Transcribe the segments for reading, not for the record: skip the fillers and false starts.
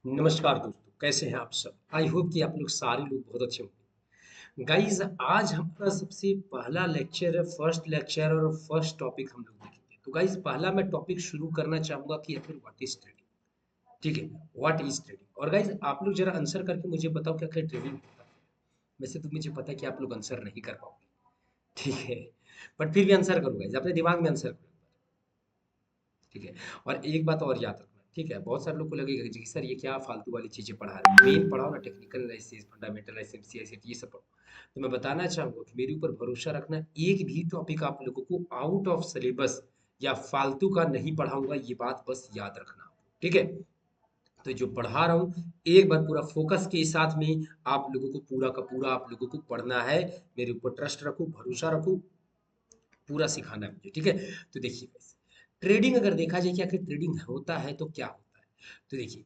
नमस्कार दोस्तों, कैसे हैं आप सब? आई होप कि आप लोग सारे लोग बहुत अच्छे होंगे। गाइस, आज हमारा सबसे पहला लेक्चर है, फर्स्ट लेक्चर और फर्स्ट टॉपिक हम लोग देखेंगे। तो गाइस, पहला मैं टॉपिक शुरू करना चाहूंगा कि आखिर व्हाट इज ट्रेडिंग। ठीक है, व्हाट इज ट्रेडिंग। और गाइस, आप लोग जरा आंसर करके मुझे बताओ कि आखिर ट्रेडिंग होता है। वैसे तो मुझे पता है कि आप लोग आंसर नहीं कर पाओगे, ठीक है, बट फिर भी आंसर करो गाइस, अपने दिमाग में आंसर करो। ठीक है, और एक बात और याद रखना, ठीक है, बहुत सारे लोग को लगेगा कि जी सर ये क्या फालतू वाली चीजें पढ़ा रहे हैं, मेन पढ़ाओ ना, टेक्निकल एनालिसिस, फंडामेंटल एनालिसिस, सीआईएसएट, ये सब पढ़ो। तो मैं बताना चाहूंगा कि मेरे ऊपर भरोसा रखना, एक भी टॉपिक आप लोगों को आउट ऑफ सिलेबस या फालतू का नहीं पढ़ाऊंगा, ये बात बस याद रखना। ठीक है, तो जो पढ़ा रहा हूँ एक बार पूरा फोकस के साथ में आप लोगों को पूरा का पूरा आप लोगों को पढ़ना है। मेरे ऊपर ट्रस्ट रखो, भरोसा रखो, पूरा सिखाना है मुझे। ठीक है, तो देखिए, ट्रेडिंग अगर देखा जाए कि आखिर ट्रेडिंग होता है तो क्या होता है। तो देखिए,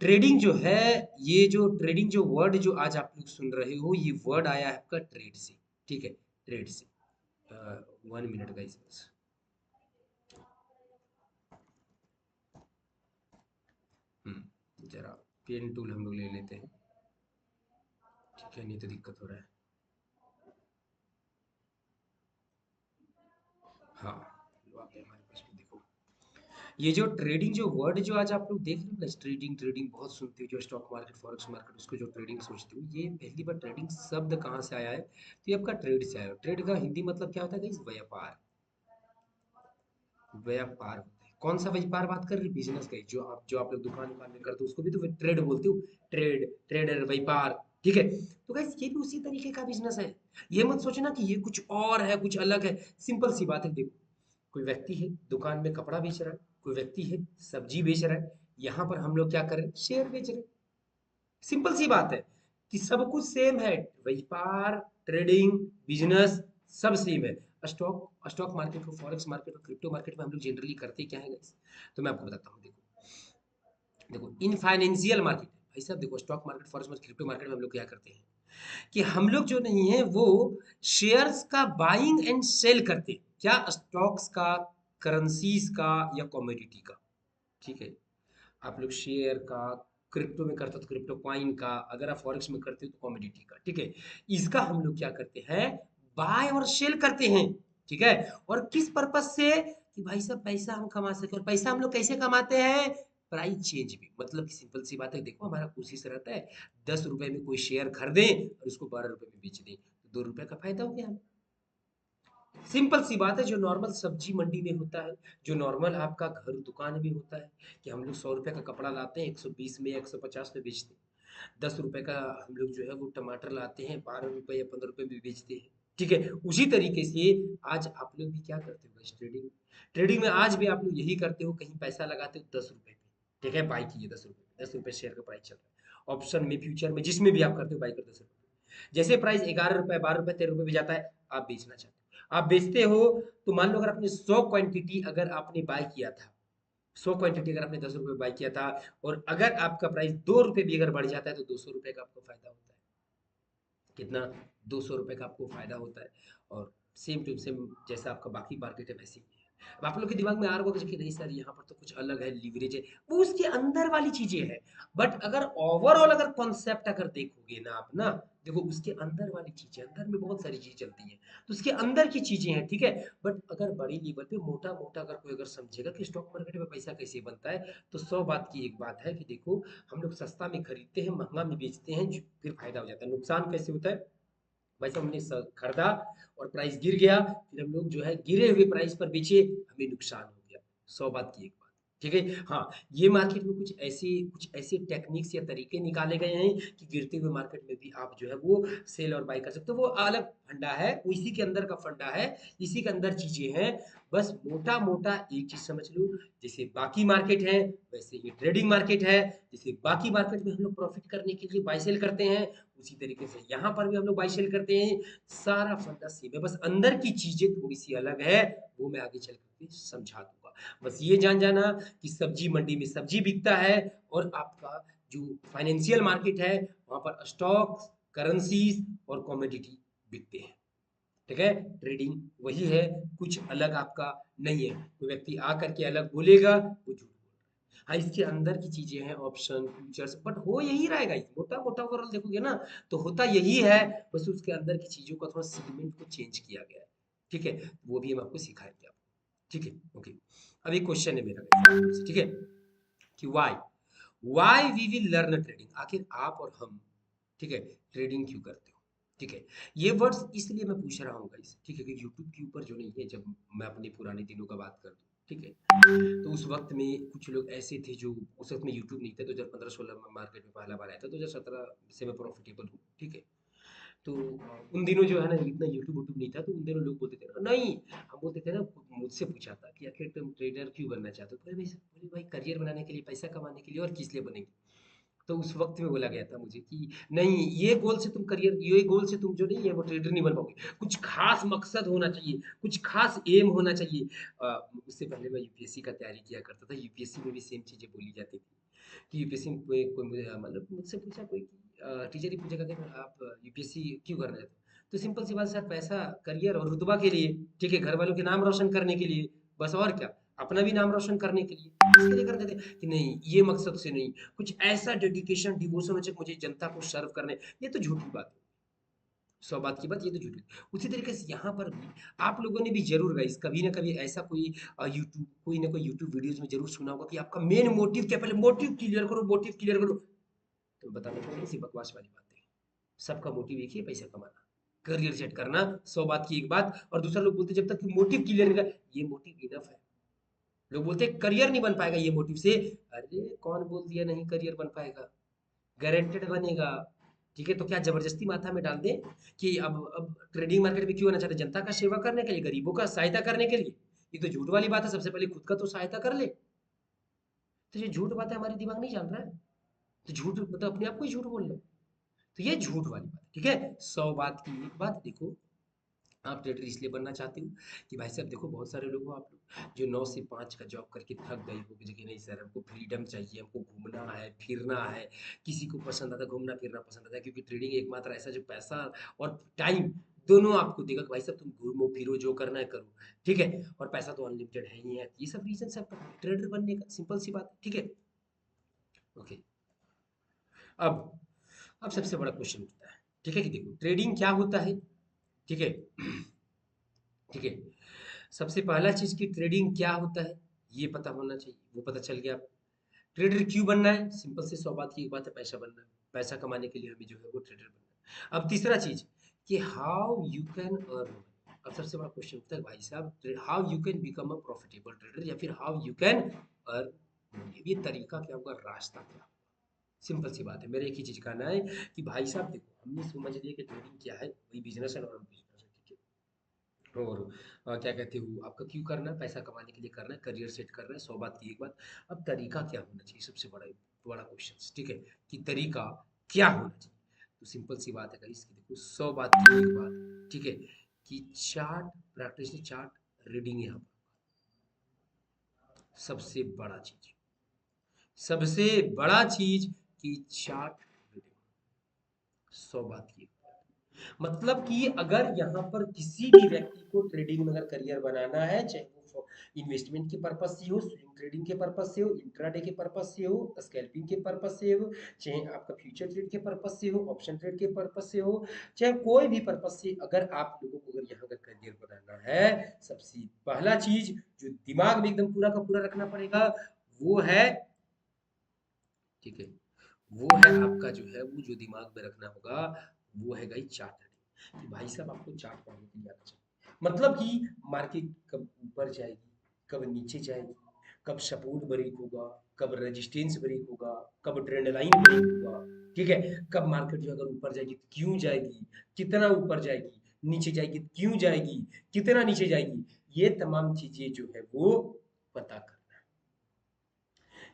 ट्रेडिंग जो है, ये जो ट्रेडिंग जो वर्ड जो आज आप लोग सुन रहे हो, ये वर्ड आया है आपका ट्रेड से। ठीक है, ट्रेड से। 1 मिनट गाइस, बस। जरा पेन टूल हम लोग ले लेते हैं। ठीक है, नहीं तो दिक्कत हो रहा है। हाँ, लो आ गया हमारे पास में, देखो। ये जो ट्रेडिंग जो वर्ड जो आज आप लोग देख रहे हो ना, ट्रेडिंग ट्रेडिंग बहुत सुनते हो, जो स्टॉक मार्केट फॉरेक्स मार्केट उसको जो ट्रेडिंग सोचते हो, ये पहली बार ट्रेडिंग शब्द कहाँ से आया है, तो ये आपका ट्रेड से आया है। ट्रेड का हिंदी मतलब क्या होता है गाइस? व्यापार। व्यापार होता है। कौन सा व्यापार बात कर रहे हैं? बिजनेस का ही। जो आप लोग दुकान दुकान में करते हो उसको भी तो ट्रेड बोलते हो। ट्रेड, ट्रेडर, व्यापार। ठीक है, तो गाइस ये भी उसी तरीके का बिजनेस है। ये मत सोचना कि ये कुछ और है, कुछ अलग है। सिंपल सी बात है, देखो, कोई व्यक्ति है दुकान में कपड़ा बेच रहा है, कोई व्यक्ति है सब्जी बेच रहा है, यहाँ पर हम लोग क्या कर रहे हैं? शेयर बेच रहे हैं। सिंपल सी बात है कि सब कुछ सेम है। व्यापार, ट्रेडिंग, बिजनेस, सब सेम है। स्टॉक स्टॉक मार्केट को, फॉरेक्स मार्केट और क्रिप्टो मार्केट में हम लोग जनरली करते क्या है guys? तो मैं आपको बताता हूँ। देखो, देखो, इन फाइनेंशियल मार्केट भाई साहब, देखो, stock market, forex market, crypto market में हम लोग क्या करते हैं कि हम लोग जो नहीं है वो शेयर्स का बाइंग एंड सेल करते हैं। क्या? स्टॉक्स का, करेंसीज का, या कमोडिटी का। ठीक है, आप लोग शेयर का, क्रिप्टो में करते हो तो क्रिप्टो कॉइन का, अगर आप फॉरेक्स में करते हो तो कमोडिटी का। ठीक है, इसका हम लोग क्या करते हैं? बाय और सेल करते हैं। ठीक है, और किस पर्पज से? कि भाई साहब पैसा हम कमा सके। और पैसा हम लोग कैसे कमाते हैं? प्राइस चेंज भी, मतलब कि सिंपल सी बात है, देखो हमारा कोशिश रहता है 10 रुपए में कोई शेयर खरीदें और उसको 12 रुपए में बेच दें, तो 2 रुपए का फायदा हो गया। सिंपल सी बात है, जो नॉर्मल सब्जी मंडी में होता है, जो नॉर्मल आपका घर दुकान में होता है, कि हम लोग 100 रुपए का कपड़ा लाते हैं, 120 में, 150 में बेचते हैं। 10 रुपए का हम लोग जो है वो टमाटर लाते हैं, 12 रुपए या 15 रुपए में बेचते हैं। ठीक है, उसी तरीके से आज आप लोग भी क्या करते हो इस ट्रेडिंग। ट्रेडिंग में आज भी आप लोग यही करते हो, कहीं पैसा लगाते हो 10 रुपए पे। ठीक है, बाई कीजिए 10 रुपए, 10 रुपए शेयर का प्राइस चल रहा है। ऑप्शन में, फ्यूचर में, जिसमें भी आप करते हो, बाई कर 10 रुपए। जैसे प्राइस 11 रुपए, 12 रुपए, 13 रुपए पे जाता है, आप बेचना चाहते हो, आप बेचते हो। तो मान लो अगर आपने 100 क्वांटिटी अगर आपने बाय किया था, 100 क्वांटिटी अगर आपने 10 रुपए बाय किया था, और अगर आपका प्राइस 2 रुपए भी अगर बढ़ जाता है तो 200 रुपए का आपको फायदा होता है। कितना? 200 रुपए का आपको फायदा होता है। और सेम टू सेम जैसा आपका बाकी मार्केट है वैसे ही है। अब आप लोग के दिमाग में आ रहा होगा कि नहीं सर यहाँ पर तो कुछ अलग है, लीवरेज है, वो उसके अंदर वाली चीजें हैं। बट अगर ओवरऑल अगर कॉन्सेप्ट अगर देखोगे ना आप ना, देखो उसके अंदर वाली चीजें, अंदर में बहुत सारी चीजें चलती हैं, तो उसके अंदर की चीजें हैं। ठीक है, बट अगर बड़ी लेवल पे मोटा मोटा अगर कोई अगर समझेगा कि स्टॉक मार्केट में पैसा कैसे बनता है, तो 100 बात की एक बात है कि देखो, हम लोग सस्ता में खरीदते हैं, महंगा में बेचते हैं, फिर फायदा हो जाता है। नुकसान कैसे होता है? वैसे हमने खरीदा और प्राइस गिर गया, फिर हम लोग जो है गिरे हुए प्राइस पर बेचे, हमें नुकसान हो गया। 100 बात की एक बात। ठीक है, हाँ, ये मार्केट में कुछ ऐसे टेक्निक्स या तरीके निकाले गए हैं कि गिरते हुए मार्केट में भी आप जो है वो सेल और बाय कर सकते हो। वो अलग फंडा है, वो इसी के अंदर का फंडा है, इसी के अंदर चीजें हैं। बस मोटा मोटा एक चीज समझ लो, जैसे बाकी मार्केट है वैसे ये ट्रेडिंग मार्केट है। जैसे बाकी मार्केट में हम लोग प्रॉफिट करने के लिए बाय सेल करते हैं, उसी तरीके से यहाँ पर भी हम लोग बाई सेल करते हैं। सारा फंडा सेम है, बस अंदर की चीजें थोड़ी सी अलग है, वो मैं आगे चल करके समझा दूंगा। बस ये जान जाना कि सब्जी मंडी में सब्जी बिकता है, और आपका जो फाइनेंशियल मार्केट है वहां पर स्टॉक्स, करेंसीज और कमोडिटी बिकते हैं। ठीक है, ट्रेडिंग वही है, कुछ अलग आपका नहीं है। कोई व्यक्ति आ करके अलग बोलेगा वो झूठ बोल रहा है। हाँ, इसके अंदर की चीजें हैं, ऑप्शन फ्यूचर्स, बट हो यही रहेगा। मोटा मोटा ओवरऑल देखोगे ना तो होता यही है, बस उसके अंदर की चीजों का थोड़ा सेगमेंट को चेंज किया गया है। ठीक है, वो भी हम आपको सिखाएंगे आपको। ठीक है, ओके। अब एक क्वेश्चन है मेरा आपसे, ठीक है, कि why we will learn trading, आखिर आप और हम, ठीक है, ट्रेडिंग क्यों करते हो। ठीक है, ये वर्ड्स इसलिए मैं पूछ रहा हूँ गाइस, ठीक है, कि यूट्यूब के ऊपर जो नहीं है, जब मैं अपने पुराने दिनों का बात कर दूं, ठीक है, तो उस वक्त में कुछ लोग ऐसे थे जो, उस वक्त में यूट्यूब नहीं था, 2015-16 में मार्केट में पहला बार आया था, 2017 से मैं प्रॉफिटेबल हूँ। ठीक है, तो उन दिनों जो है ना, इतना यूट्यूब वूट्यूब नहीं था, तो उन दिनों लोग बोलते थे ना, नहीं, हम बोलते थे ना, मुझसे पूछा था कि आखिर तुम ट्रेडर क्यों बनना चाहते हो, बोले भाई करियर बनाने के लिए, पैसा कमाने के लिए, और किस लिए बनेंगे। तो उस वक्त में बोला गया था मुझे कि नहीं, ये गोल से तुम करियर, ये गोल से तुम जो नहीं है वो ट्रेडर नहीं बन पाओगे, कुछ खास मकसद होना चाहिए, कुछ खास एम होना चाहिए। उससे पहले मैं यूपीएससी का तैयारी किया करता था, यूपीएससी में भी सेम चीजें बोली जाती थी कि यूपीएससी में कोई मुझे मतलब मुझसे पूछा कोई, टीचर ही पूछेगा कि आप यूपीएससी क्यों कर रहे थे, तो सिंपल सी बात सर, पैसा, करियर और रुतबा के लिए, ठीक है, घर वालों के नाम रोशन करने के लिए, बस, और क्या, अपना भी नाम रोशन करने के लिए, इसके लिए करते थे। कि नहीं, ये मकसद से नहीं, कुछ ऐसा डेडिकेशन डिवोशन हो चाहिए मुझे जनता को सर्व करने, ये तो झूठी बात है, 100 बात की बात, ये तो झूठी। उसी तरीके से यहाँ पर भी आप लोगों ने भी जरूर गाइस कभी ना कभी ऐसा कोई यूट्यूब, कोई ना कोई यूट्यूब वीडियोज में जरूर सुना होगा कि आपका मेन मोटिव क्या, पहले मोटिव क्लियर करो, मोटिव क्लियर करो। तो बताना थोड़ी सी बकवास वाली बात है, सबका मोटिव एक ही है, पैसा कमाना, करियर सेट करना, 100 बात की एक बात। और दूसरा लोग बोलते हैं, जब तक मोटिव क्लियर नहीं रहेगा, ये मोटिव इनफ है। लोग बोलते हैं करियर नहीं बन पाएगा ये मोटिव से, अरे कौन बोल दिया नहीं करियर बन पाएगा, गारंटेड बनेगा। ठीक है, तो क्या जबरदस्ती माथा में डाल दें कि अब ट्रेडिंग मार्केट में क्यों आना चाहते हैं, जनता का सेवा करने के लिए, गरीबों का सहायता करने के लिए। ये तो झूठ वाली बात है, सबसे पहले खुद का तो सहायता कर ले। तो ये झूठ बात है, हमारे दिमाग नहीं जान रहा है, तो झूठ मतलब अपने आप को ही झूठ बोल लो, तो ये झूठ वाली बात है। ठीक है, 100 बात की एक बात। देखो, आप ट्रेडर इसलिए बनना चाहते हो कि भाई साहब देखो, बहुत सारे लोग हो आप लोग जो 9 से 5 का जॉब करके थक गए हो कि नहीं सर, हमको फ्रीडम चाहिए, हमको घूमना है फिरना है। किसी को पसंद आता है घूमना फिरना, पसंद आता है, क्योंकि ट्रेडिंग एकमात्र ऐसा जो पैसा और टाइम दोनों आपको देगा कि भाई साहब तुम घूमो फिरो, जो करना है करो। ठीक है, और पैसा तो अनलिमिटेड है ही है, ये सब रीजन सब ट्रेडर बनने का, सिंपल सी बात है। ठीक है, ओके। अब अब सबसे बड़ा क्वेश्चन उठता है, ठीक है, कि देखो ट्रेडिंग क्या होता है। ठीक है, ठीक है, सबसे पहला चीज की ट्रेडिंग क्या होता है, ये पता होना चाहिए, वो पता चल गया। ट्रेडर क्यों बनना है, सिंपल से 100 बात की एक बात है, पैसा बनना है, पैसा कमाने के लिए हमें जो है वो ट्रेडर बनना है। अब तीसरा चीज कि हाउ यू कैन अर्न। अब सबसे बड़ा क्वेश्चन होता है भाई साहब, how you can become a profitable trader, या फिर हाउ यू कैन अर्न, ये तरीका क्या होगा, रास्ता क्या। सिंपल सी बात है, मेरा एक ही चीज कहना है कि भाई साहब देखो, हमने समझ लिया कि ट्रेडिंग क्या है, वही बिजनेस है, और बिजनेस है। ठीक है, और क्या कहते हो, आपका क्यों करना है, पैसा कमाने के लिए करना है, करियर सेट करना है, 100 बात की एक बात। अब तरीका क्या होना चाहिए, सबसे बड़ा बड़ा क्वेश्चन, ठीक है, कि तरीका क्या होना चाहिए। तो सिंपल सी बात है गाइस, कि देखो 100 बात की एक बात, ठीक है, कि चार्ट प्रैक्टिस, चार्ट रीडिंग, यहाँ पर सबसे बड़ा चीज, सबसे बड़ा चीज कि चार्ट रीडिंग, 100 बात की। मतलब कि अगर यहाँ पर किसी भी व्यक्ति को ट्रेडिंग में अगर करियर बनाना है, चाहे वो इन्वेस्टमेंट के पर्पज से हो, स्विंग ट्रेडिंग के पर्पज से हो, इंट्राडे के पर्पज से हो, स्कैल्पिंग के पर्पज से हो, चाहे आपका फ्यूचर ट्रेड के पर्पज से हो, ऑप्शन ट्रेड के पर्पज से हो, चाहे कोई भी पर्पज से, अगर आप लोगों को अगर यहाँ का करियर बनाना है, सबसे पहला चीज जो दिमाग में एकदम पूरा का पूरा रखना पड़ेगा, वो है, ठीक है, वो है आपका जो है, वो जो दिमाग में रखना होगा, वो है गाइस चार्ट रीडिंग। कि भाई साहब आपको चार्ट पढ़ने के लिए आना चाहिए, मतलब कि मार्केट कब ऊपर जाएगी, कब नीचे जाएगी, कब सपोर्ट ब्रेक होगा, कब रेजिस्टेंस ब्रेक होगा, कब ट्रेंड लाइन ब्रेक होगा। ठीक है, कब मार्केट जो अगर ऊपर जाएगी तो क्यों जाएगी, कितना ऊपर जाएगी, नीचे जाएगी तो क्यों जाएगी, कितना नीचे जाएगी, ये तमाम चीजें जो है वो पता कर,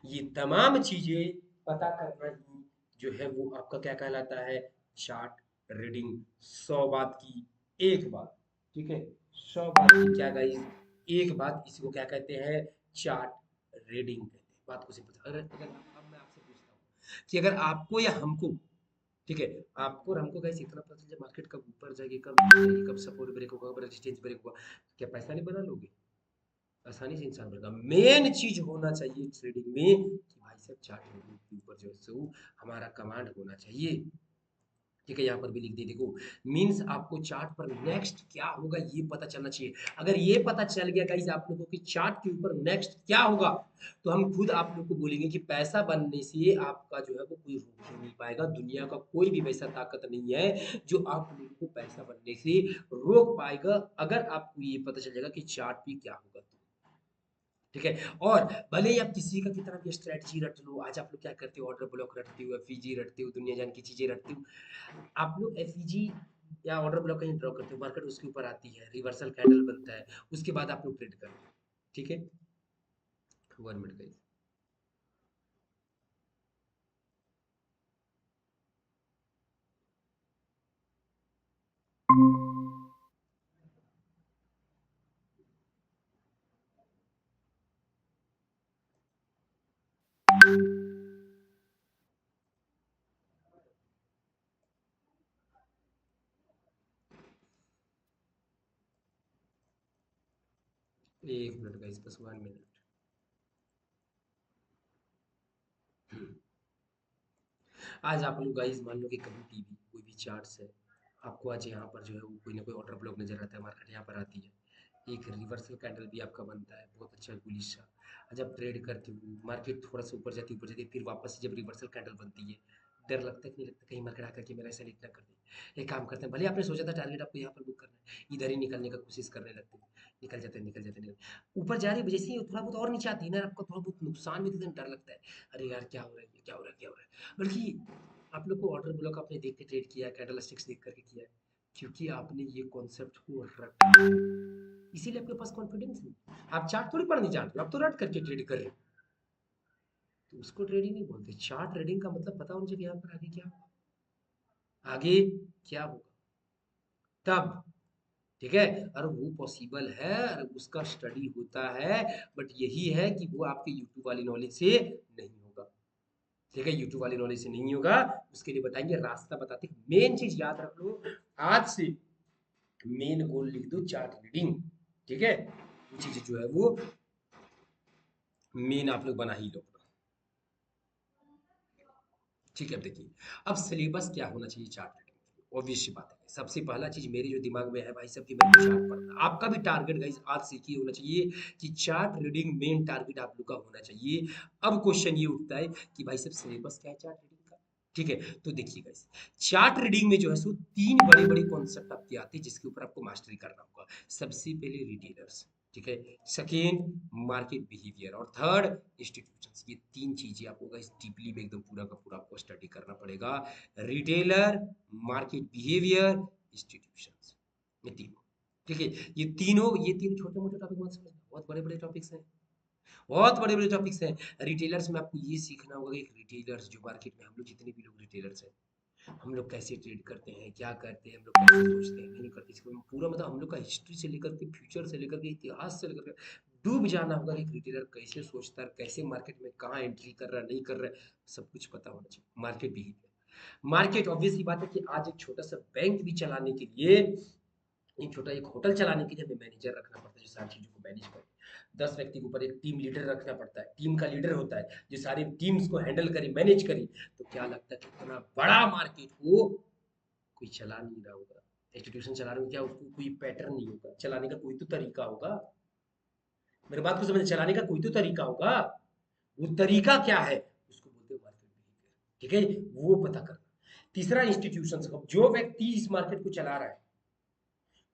ये तमाम चीजें पता करना ही जो है वो आपका क्या कहलाता है, चार्ट रीडिंग। 100 बात की एक बात, ठीक है, 100 बात की क्या गाइस, एक बात, इसी को क्या कहते हैं, चार्ट रीडिंग कहते हैं। बात को सिंपल, अगर अगर अब मैं आपसे पूछता हूँ कि अगर आपको या हमको, ठीक है, आपको और हमको गाइस इतना पता चल जाए मार्केट कब ऊपर जाएगी, कब नीचे जाएगी, कब सपोर्ट ब्रेक होगा, कब रेजिस्टेंस ब्रेक होगा, क्या पैसा नहीं बना लोगे। आसानी से इंसान बनेगा। मेन चीज होना चाहिए ट्रेडिंग में कि भाई साहब चार्ट के ऊपर जो है सो हमारा कमांड होना चाहिए। ठीक है, यहाँ पर भी लिख दिए देखो, मीन्स आपको चार्ट पर नेक्स्ट क्या होगा ये पता चलना चाहिए। अगर ये पता चल गया गाइस आप लोगों को कि चार्ट के ऊपर नेक्स्ट क्या होगा, तो हम खुद आप लोग को बोलेंगे कि पैसा बनने से आपका जो है वो कोई रोक ही नहीं पाएगा। दुनिया का कोई भी वैसा ताकत नहीं है जो आप लोगों को पैसा बनने से रोक पाएगा, अगर आपको ये पता चल जाएगा कि चार्ट पे क्या होगा तो। ठीक है, और भले ही आप किसी का कितना भी स्ट्रेटजी रट लो, आज आप लोग क्या करते हो, ऑर्डर ब्लॉक रटते हो, एफईजी रटते हो, दुनिया जान की चीजें रटते हो। आप लोग एफईजी या ऑर्डर ब्लॉक कहीं ड्रॉ करते हो, मार्केट उसके ऊपर आती है, रिवर्सल कैंडल बनता है, उसके बाद आप लोग ट्रेड करते हो। ठीक है, 1 मिनट गाइस। एक मिनट गाइस, बस 1 मिनट। आज आप लोग गाइस मान लो कि कभी टीवी कोई भी चार्ट्स है, आपको आज यहाँ पर जो है वो कोई ना कोई ऑर्डर ब्लॉक नजर आता है, मार्केट यहाँ पर आती है, एक रिवर्सल कैंडल भी आपका बनता है बहुत अच्छा बुलिश सा। जब ट्रेड करते हो मार्केट थोड़ा सा ऊपर जाती है, फिर वापस से जब रिवर्सल कैंडल बनती है, डर लगता है कि नहीं लगता कहीं मार्केट आकर के मेरा ऐसा ना कर दे। एक काम करते हैं, भले आपने सोचा था टारगेट आपको यहाँ पर बुक करना है, इधर ही निकलने का कोशिश करने लगते हैं, निकल जाते हैं ऊपर जा रही है, जैसे ही थोड़ा बहुत और नीचे आती है ना, आपको थोड़ा बहुत नुकसान भी देते हैं, डर लगता है अरे यार क्या हो रहा है, क्या हो रहा है, क्या हो रहा है। बल्कि आप लोग को ऑर्डर ब्लॉक आपने देख के ट्रेड किया है, कैंडल स्टिक्स देख करके किया है, क्योंकि आपने ये कॉन्सेप्ट को रखा, इसीलिए आपके पास कॉन्फिडेंस है। आप चार्ट थोड़ी पढ़ नहीं जानते हो, आप तो रट करके ट्रेड कर रहे हो, तो उसको ट्रेडिंग नहीं बोलते। चार्ट ट्रेडिंग का मतलब पता होना चाहिए यहाँ पर आगे क्या होगा, आगे क्या होगा तब। ठीक है, और वो पॉसिबल है और उसका स्टडी होता है, बट यही है कि वो आपके यूट्यूब वाली नॉलेज से नहीं होगा। ठीक है, यूट्यूब वाली नॉलेज से नहीं होगा, उसके लिए बताएंगे, रास्ता बताते हैं। मेन चीज याद रख लो आज से, मेन गोल लिख दो चार्ट रीडिंग। ठीक है, वो चीज जो है वो मेन आप लोग बना ही लो। ठीक है, अब देखिए, अब सिलेबस क्या होना चाहिए चार्ट रीडिंग, ऑब्वियस सी बात है। सबसे पहला चीज मेरे जो दिमाग में है भाई साहब कि मेरे को चार्ट पढ़ना है। आपका भी टारगेट गाइस आज से ही होना चाहिए कि चार्ट रीडिंग मेन टारगेट आप लोग का होना चाहिए। अब क्वेश्चन ये उठता है कि भाई साहब सिलेबस क्या है चार्ट रीडिंग का। ठीक है, तो देखिए गाइस, चार्ट रीडिंग में जो है सो तीन बड़े बड़े कॉन्सेप्ट आपके आते हैं जिसके ऊपर आपको मास्टरी करना होगा। सबसे पहले रिटेलर्स, ठीक है, सेकेंड मार्केट बिहेवियर, और थर्ड इंस्टीट्यूशंस। ये तीन चीजें आपको गाइस डीपली में एकदम पूरा का पूरा आपको स्टडी करना पड़ेगा। रिटेलर, मार्केट बिहेवियर, इंस्टीट्यूशंस, ये तीनों। ठीक है, ये तीनों छोटे मोटे टॉपिक मत समझना, बहुत बड़े बड़े टॉपिक्स हैं, बहुत बड़े बड़े टॉपिक्स हैं। रिटेलर्स में आपको ये सीखना होगा कि रिटेलर्स जो मार्केट में हम लोग जितने भी लोग रिटेलर्स हैं, हम लोग कैसे ट्रेड करते हैं, क्या करते हैं, हम लोग कैसे सोचते हैं, नहीं करते, इसको पूरा मतलब हम लोग का हिस्ट्री से लेकर के फ्यूचर से लेकर के इतिहास से लेकर के डूब जाना होगा कि रिटेलर कैसे सोचता है, कैसे मार्केट में कहाँ एंट्री कर रहा है, नहीं कर रहा है, सब कुछ पता होना चाहिए। मार्केट बिहेवियर, मार्केट ऑब्वियसली बात है कि आज एक छोटा सा बैंक भी चलाने के लिए, एक होटल चलाने के लिए हमें मैनेजर रखना पड़ता है जो सारी चीजों को मैनेज करे। 10 व्यक्ति के ऊपर एक टीम लीडर रखना पड़ता है, टीम का लीडर होता है जो सारी टीम्स को हैंडल करे, मैनेज करे। तो क्या लगता है कितना बड़ा मार्केट को कोई चला नहीं रहा होगा, इंस्टीट्यूशन चला रहे हो, क्या उसको कोई पैटर्न नहीं होगा, चलाने का कोई तो तरीका होगा। मेरे बात को समझ, चलाने का कोई तो तरीका होगा, वो तरीका क्या है उसको बोलते हैं मार्केट बिहेवियर। ठीक है, वो पता करना। तीसरा इंस्टीट्यूशन, जो व्यक्ति इस मार्केट को चला रहा है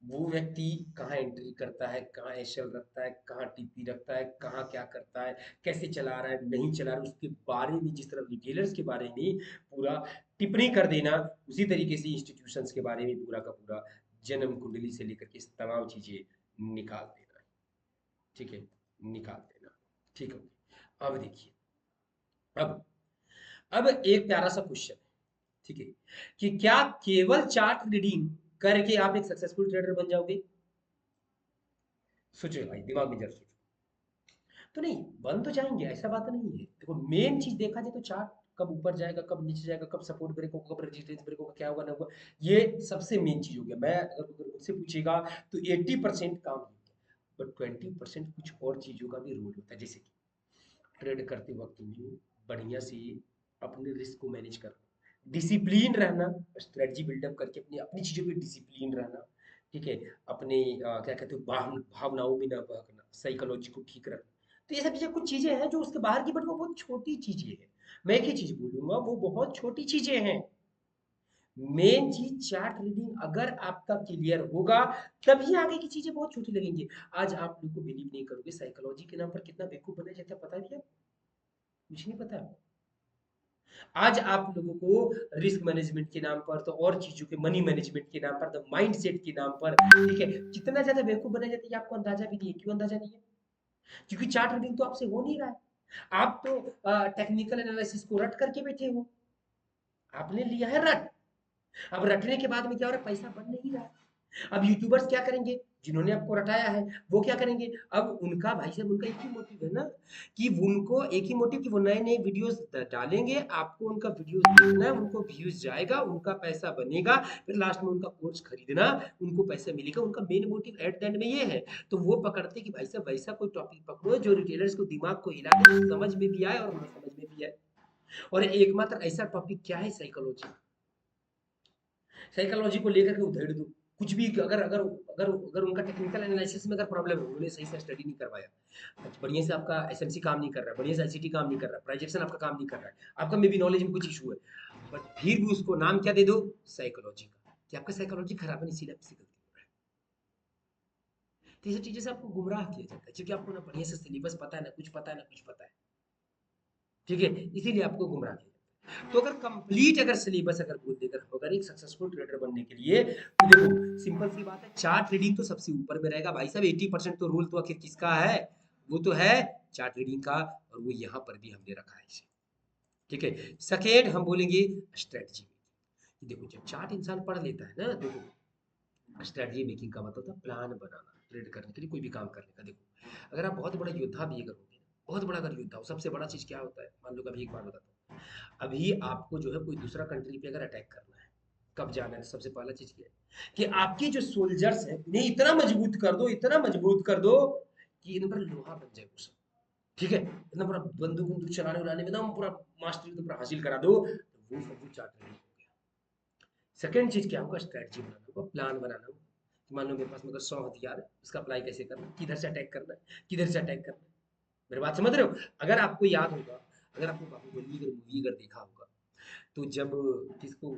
वो व्यक्ति कहाँ एंट्री करता है, कहाँ एसएल रखता है, कहाँ टीपी रखता है, कहाँ क्या करता है, कैसे चला रहा है, नहीं चला रहा है, उसके बारे में, जिस तरह रिटेलर्स के बारे में पूरा टिप्पणी कर देना, उसी तरीके से इंस्टीट्यूशंस के बारे में पूरा का पूरा जन्म कुंडली से लेकर के तमाम चीजें निकाल देना। ठीक है, निकाल देना। ठीक है, अब देखिए, अब अब एक प्यारा सा क्वेश्चन है, ठीक है, कि क्या केवल चार्ट रीडिंग करके आप एक सक्सेसफुल ट्रेडर बन जाओगे? सोचो भाई, दिमाग में जरा सोचो। तो नहीं, बन तो जाएंगे, ऐसा बात नहीं है। देखो मेन चीज देखा जाए तो चार्ट कब ऊपर जाएगा, कब नीचे जाएगा, कब सपोर्ट ब्रेक होगा, कब रेजिस्टेंस ब्रेक होगा, क्या होगा ना होगा, ये सबसे मेन चीज हो गया। मैं अगर मुझसे पूछेगा तो 80% काम हो गया। बट 20% कुछ और चीज़ों का भी रोल होता है, जैसे कि ट्रेड करते वक्त में बढ़िया से अपने रिस्क को मैनेज करना, डिसिप्लिन रहना, स्ट्रेटजी बिल्डअप करके अपनी अपनी चीज़ों पे डिसिप्लिन रहना, ठीक है, अपने क्या कहते हैं भावनाओं में ना बहकना, साइकोलॉजी को ठीक रखना। तो ये सब चीज़ें कुछ चीज़ें हैं जो उसके बाहर की, बट वो बहुत छोटी चीज़ें हैं। मैं एक ही चीज़ बोलूंगा, वो बहुत छोटी चीज़ें हैं। मेन चीज चार्ट रीडिंग अगर आपका क्लियर होगा, तभी आगे की चीजें बहुत छोटी लगेंगी। आज आप लोग को बिलीव नहीं करोगे, साइकोलॉजी के नाम पर कितना बेवकूफ बनाया जाता है, पता है क्या? कुछ नहीं पता। आज आप लोगों को रिस्क मैनेजमेंट के नाम पर, तो और चीजों के मनी मैनेजमेंट के नाम पर, तो माइंड सेट के नाम पर, ठीक है, कितना ज्यादा बेवकूफ बनाया जाता है ये आपको अंदाजा भी नहीं है। क्यों अंदाजा नहीं है? क्योंकि चार्ट रीडिंग तो आपसे हो नहीं रहा है। आप तो टेक्निकल एनालिसिस को रट करके बैठे हो, आपने लिया है रट। अब रटने के बाद में क्या हो रहा है? पैसा बन नहीं रहा है। अब यूट्यूबर्स क्या करेंगे? जिन्होंने आपको रटाया है वो क्या करेंगे? अब उनका भाई साहब, उनका एक ही मोटिव है ना, कि उनको एक ही मोटिव, कि वो नए नए वीडियोस डालेंगे, आपको उनका वीडियोस देखना है, उनको व्यूज जाएगा, उनका पैसा बनेगा, फिर लास्ट में उनका कोर्स खरीदना, उनको पैसा मिलेगा। उनका main motive at the end में ये है। तो वो पकड़ते कि भाई साहब वैसा कोई टॉपिक पकड़ो जो रिटेलर्स को दिमाग को हिला दे, समझ में भी आए और ना समझ में भी आए। और एकमात्र ऐसा टॉपिक क्या है? साइकोलॉजी। साइकोलॉजी को लेकर के उधेड़ दो। कुछ भी, अगर अगर अगर अगर उनका टेक्निकल एनालिसिस में अगर प्रॉब्लम है, उन्होंने सही से स्टडी नहीं करवाया, बढ़िया से आपका एसएमसी काम नहीं कर रहा है, बढ़िया से आईसीटी काम नहीं कर रहा है, प्रोजेक्शन आपका काम नहीं कर रहा है, आपका मे बी नॉलेज में कुछ इशू है, बट फिर भी उसको नाम क्या दे दो? साइकोलॉजी का, कि आपका साइकोलॉजी खराब है, इसीलिए आपसे गलती हो रहा है। तो ये सब चीजें से आपको गुमराह किया जाता है, क्योंकि आपको ना बढ़िया से सिलेबस पता है, ना कुछ पता है, ना कुछ पता है, ठीक है, इसीलिए आपको गुमराह किया जाता है। तो अगर कंप्लीट अगर सिलेबस अगर बोल देकर, अगर एक सक्सेसफुल ट्रेडर बनने के लिए, तो देखो सिंपल सी बात है, चार्ट रीडिंग तो सबसे ऊपर में रहेगा भाई साहब। 80% तो रूल तो आखिर किसका है? वो तो है चार्ट रीडिंग का, और वो यहाँ पर भी हमने रखा है इसे, ठीक है। सेकेंड हम बोलेंगे स्ट्रेटजी। देखो जब चार्ट इंसान पढ़ लेता है ना, देखो स्ट्रेटजी मेकिंग का मतलब था प्लान बनाना, ट्रेड करने के लिए, कोई भी काम करने का। देखो अगर आप बहुत बड़ा योद्धा भी अगर होंगे, बहुत बड़ा अगर योद्धा हो, सबसे बड़ा चीज क्या होता है? मान लो कभी एक बार बताता हूँ, अभी आपको जो है कोई दूसरा कंट्री पे अगर अटैक करना है, कब जाना है, तो सबसे पहला चीज क्या है कि आपके जो सोल्जर्स हैं उन्हें इतना मजबूत कर दो, इतना मजबूत कर दो कि इन पर लोहा बन जाए वो सब, ठीक है, इतना पूरा बंदूक बंदूक चलाने उलाने में एकदम पूरा मास्टरी तो पूरा हासिल करा दो, तो वो सब कुछ चाहते हैं। सेकंड चीज क्या होगा? स्ट्रेटजी बनाना होगा, प्लान बनाना होगा, कि मान लो मेरे पास में अगर 100 हथियार है, इसका अप्लाई कैसे करना है, किधर से अटैक करना है, किधर से अटैक करना है। मेरी बात समझ रहे हो? अगर आपको याद होगा, अगर आपको बाहुबली अगर मूवी अगर देखा होगा, तो जब किसको,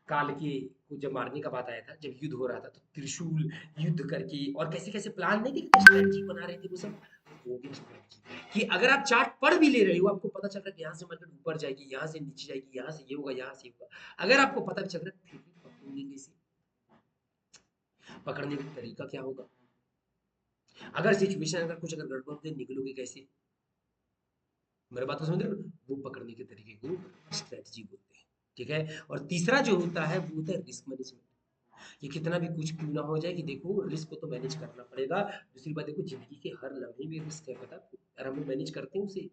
काल के को जब मारने का बात आया था, जब युद्ध हो रहा था, तो त्रिशूल युद्ध करके और कैसे कैसे प्लान नहीं, कितने स्ट्रेटजी बना रहे थे वो सब, वो भी स्ट्रेटजी। कि अगर आप चार्ट पढ़ भी ले रहे हो, आपको पता चल रहा है कि यहाँ से मार्केट ऊपर जाएगी, यहाँ से नीचे जाएगी, यहाँ से ये होगा, यहाँ से ये होगा, अगर आपको पता भी चल रहा है, फिर भी पकड़ोगे कैसे? पकड़ने का तरीका क्या होगा? अगर सिचुएशन अगर कुछ अगर गड़बड़ हो गई, निकलोगे कैसे? मेरे बात को समझ रहे हो? वो पकड़ने के तरीके को स्ट्रेटजी बोलते हैं, ठीक है। और तीसरा जो होता है वो होता है रिस्क मैनेजमेंट। ये कितना भी कुछ क्यों ना हो जाए, कि देखो रिस्क को तो मैनेज करना पड़ेगा। दूसरी बात देखो, जिंदगी के हर लम्हे में रिस्क है, पता है आपको? और हम लोग मैनेज करते हैं उसे।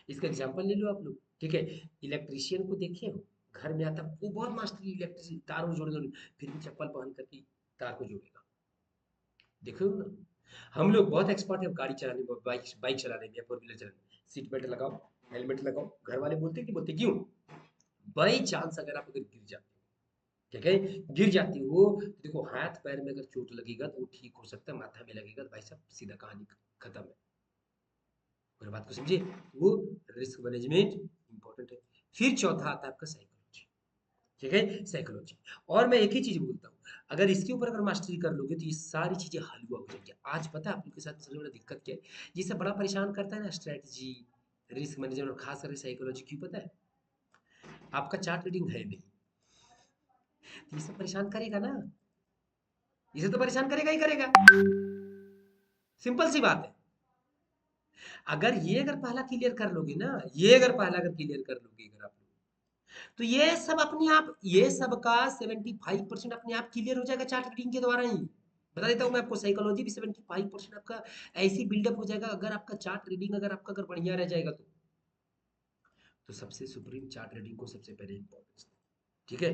इसका एग्जांपल ले लो आप लोग, ठीक है। इलेक्ट्रिशियन को देखे हो, घर में आता वो बहुत मास्टरी इलेक्ट्रिसिटी, तार को जोड़ने में, फिर भी चप्पल पहन करके तार को जोड़ेगा, देखो ना। हम लोग बहुत एक्सपर्ट है गाड़ी चलाने में, बाइक बाइक चलाने में या फोर व्हीलर चलाने में। सीट बेल्ट लगाओ, हेलमेट लगाओ, घर वाले बोलते हैं कि बोलते क्यों? बाई चांस अगर आप अगर गिर जाते हो, ठीक है, गिर जाती हो, तो देखो हाथ पैर में अगर चोट लगेगा तो वो ठीक हो सकता है, माथा में लगेगा तो भाई साहब सीधा कहानी खत्म है। मेरी बात को समझिए, वो रिस्क मैनेजमेंट इंपॉर्टेंट है। फिर चौथा आता है आपका साइकोलॉजी, ठीक है, साइकोलॉजी। और मैं एक ही चीज बोलता हूँ, अगर इसके ऊपर अगर मास्टरी कर लोगे तो ये सारी चीजें हलवा हो जाएंगी। आज पता है आप लोग के साथ सबसे बड़ा दिक्कत क्या है? ये सब बड़ा परेशान करता है ना, स्ट्रेटजी, रिस्क मैनेजमेंट और खास करके साइकोलॉजी, क्यों पता है? आपका चार्ट रीडिंग है नहीं, तो ये सब परेशान करेगा ना, इसे तो परेशान करेगा ही करेगा। सिंपल सी बात है। अगर ये अगर पहला क्लियर कर लोगे ना, ये अगर पहला अगर क्लियर कर लोगे अगर आप लोग, तो ये सब अपने आप, ये सब का 75% अपने आप क्लियर हो जाएगा चार्ट रीडिंग के द्वारा ही। बता देता हूँ मैं आपको, साइकोलॉजी भी 75% आपका ऐसी बिल्डअप हो जाएगा, अगर आपका चार्ट रीडिंग अगर आपका अगर बढ़िया रह जाएगा तो सबसे सुप्रीम चार्ट रीडिंग को सबसे पहले इंपॉर्टेंस, ठीक है।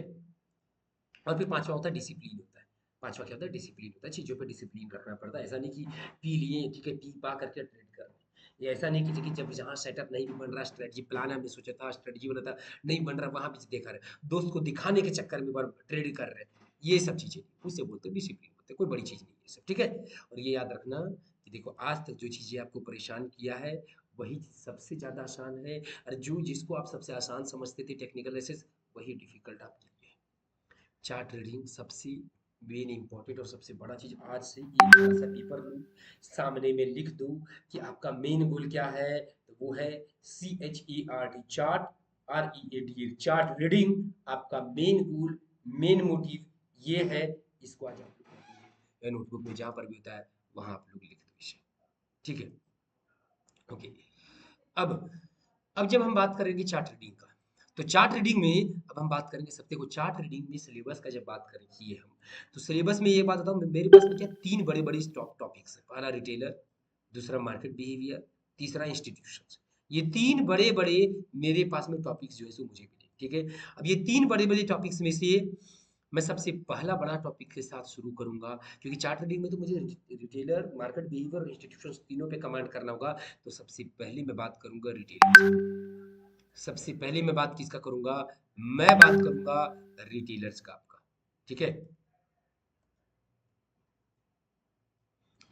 और फिर पांचवा होता है डिसिप्लिन होता है। पांचवा क्या होता है, डिसिप्लिन होता है, चीजों पे डिसिप्लिन रखना पड़ता है। ऐसा नहीं कि पी लिए, ठीक है, पी पा करके ट्रेड कर रहे हैं। ये ऐसा नहीं कि जब जहाँ सेटअप नहीं भी बन रहा, स्ट्रेटजी प्लान हमने सोचा था, स्ट्रेटजी बना था, नहीं बन रहा, वहां भी देखा रहे दोस्त को दिखाने के चक्कर में ट्रेड कर रहे हैं, ये सब चीजें उससे बोलते हैं डिसिप्लिन होते हैं, कोई बड़ी चीज नहीं है सब, ठीक है। और ये याद रखना कि देखो आज तक जो चीजें आपको परेशान किया है वही सबसे ज्यादा आसान है, और जो जिसको आप सबसे आसान समझते थे टेक्निकल एनालिसिस, वही डिफिकल्ट आपके लिए है। चार्ट रीडिंग सबसे मेन इंपॉर्टेंट और सबसे बड़ा चीज, आज से एक बड़ा सा पेपर लूँ, सामने में लिख दूं कि आपका मेन गोल क्या है, तो वो है CHERT, chart, READ, chart reading, आपका मेन गोल, मेन मोटिव ये है। इसको आज आप लोग कर दीजिए, नोटबुक में जहां पर भी होता है वहां आप लोग लिख दो इसे, ठीक है। ओके। अब अब जब हम बात करेंगे चार्ट रीडिंग का, तो चार्ट रीडिंग में अब हम बात करेंगे सबसे को चार्ट रीडिंग में सिलेबस का जब बात करेंगे हम, तो सिलेबस में ये बात बताऊं, मेरे पास में क्या तीन बड़े बड़े टॉपिक्स है। पहला रिटेलर, दूसरा मार्केट बिहेवियर, तीसरा इंस्टीट्यूशंस। ये तीन बड़े बड़े मेरे पास में टॉपिक्स जो है सो मुझे मिले, ठीक है। अब ये तीन बड़े बड़े टॉपिक्स में से मैं सबसे पहला बड़ा टॉपिक के साथ शुरू करूंगा, क्योंकि चार्ट रीडिंग में तो मुझे रिटेलर, मार्केट बिहेवियर और इंस्टीट्यूशंस तीनों पे कमांड करना होगा। तो सबसे पहले मैं बात करूंगा रिटेलर्स, सबसे पहले मैं बात किसका करूंगा, मैं बात करूंगा रिटेलर्स का आपका, ठीक है।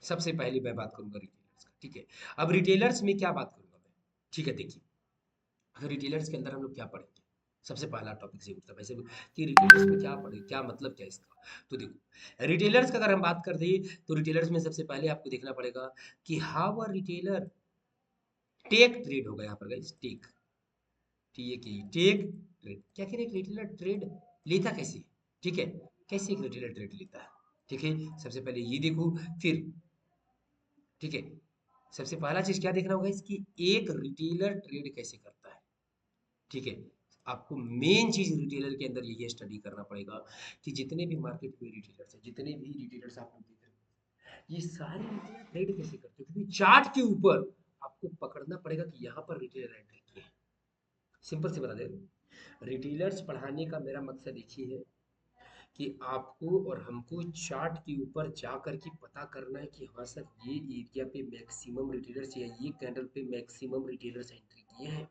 सबसे पहले मैं बात करूंगा रिटेलर्स का, ठीक है। अब रिटेलर्स में क्या बात करूंगा मैं, ठीक है, देखिए अगर रिटेलर्स के अंदर हम लोग क्या पढ़ेंगे, सबसे पहला टॉपिक से उठता है वैसे कि रिटेलर्स में क्या पढ़े, क्या मतलब क्या इसका। तो देखो रिटेलर्स का अगर हम बात कर दें, तो रिटेलर्स में सबसे पहले आपको देखना पड़ेगा कि how a retailer take trade होगा, यहाँ पर guys take, take take trade, क्या कह रहे हैं, रिटेलर ट्रेड लेता कैसे, ठीक है, कैसे एक रिटेलर ट्रेड लेता है, ठीक है। सबसे पहले ये देखो, फिर ठीक है, सबसे पहला चीज क्या देखना होगा इसकी, एक रिटेलर ट्रेड कैसे करता है, ठीक है। आपको मेन चीज रिटेलर के अंदर यही स्टडी करना पड़ेगा कि जितने भी मार्केट में रिटेलर्स हैं, जितने भी रिटेलर्स आप लोग देख रहे हैं, ये सारे रिटेलर ट्रेड कैसे करते हैं, क्योंकि चार्ट के ऊपर आपको पकड़ना पड़ेगा कि यहाँ पर रिटेलर एंट्री की है। सिंपल से बता दे, रिटेलर्स पढ़ाने का मेरा मकसद एक ही है कि आपको और हमको चार्ट के ऊपर जा करके पता करना है कि हाँ सर ये एरिया पे मैक्सिमम रिटेलर्स या ये कैंडल पे मैक्सिमम रिटेलर्स एंट्री किए हैं।